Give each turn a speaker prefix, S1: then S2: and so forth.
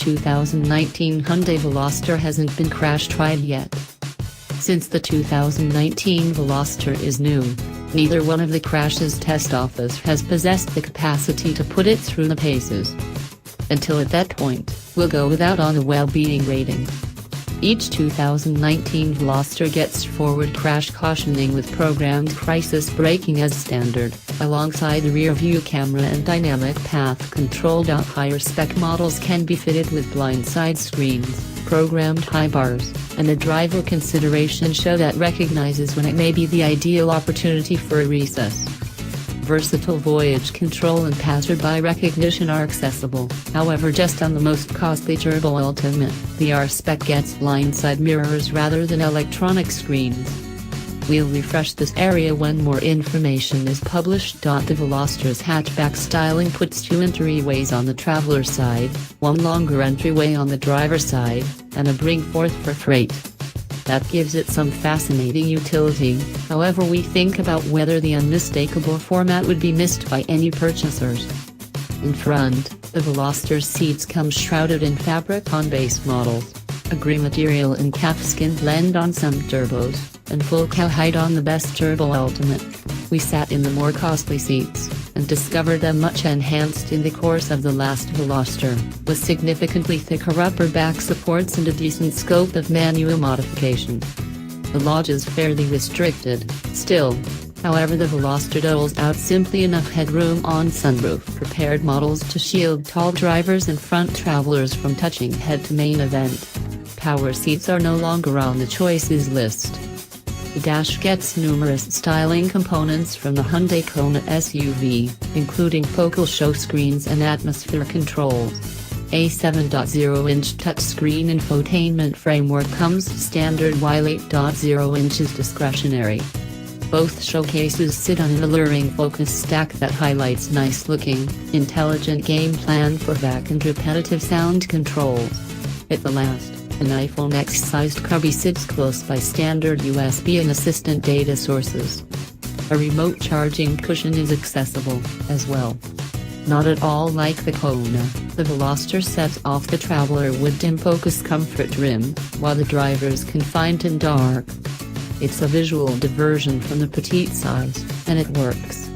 S1: 2019 Hyundai Veloster hasn't been crash tried yet. Since the 2019 Veloster is new, neither one of the crash's test office has possessed the capacity to put it through the paces. Until at that point, we'll go without on a well-being rating. Each 2019 Veloster gets forward crash cautioning with programmed crisis braking as standard, alongside the rear-view camera, and dynamic path control. Higher-spec models can be fitted with blindside screens, programmed high bars, and a driver consideration show that recognizes when it may be the ideal opportunity for a recess. Versatile voyage control and passerby recognition are accessible, however just on the most costly Turbo Ultimate, the R-Spec gets blindside mirrors rather than electronic screens. We'll refresh this area when more information is published. The Veloster's hatchback styling puts two entryways on the traveler side, one longer entryway on the driver side, and a bring forth for freight. That gives it some fascinating utility, however we think about whether the unmistakable format would be missed by any purchasers. In front, the Veloster's seats come shrouded in fabric on base models, a grey material and calfskin blend on some turbos, and full cowhide on the best Turbo Ultimate. We sat in the more costly seats, and discovered them much enhanced in the course of the last Veloster, with significantly thicker upper back supports and a decent scope of manual modification. The lodge is fairly restricted, still. However, the Veloster doles out simply enough headroom on sunroof-prepared models to shield tall drivers and front travelers from touching head to main event. Power seats are no longer on the choices list. The dash gets numerous styling components from the Hyundai Kona SUV, including focal show screens and atmosphere controls. A 7.0-inch touchscreen infotainment framework comes standard while 8.0 inches discretionary. Both showcases sit on an alluring focus stack that highlights nice-looking, intelligent game plan for back and repetitive sound controls. At the last, an iPhone X-sized cubby sits close by standard USB and assistant data sources. A remote charging cushion is accessible, as well. Not at all like the Kona, the Veloster sets off the traveler with dim focus comfort trim, while the driver's confined in dark. It's a visual diversion from the petite size, and it works.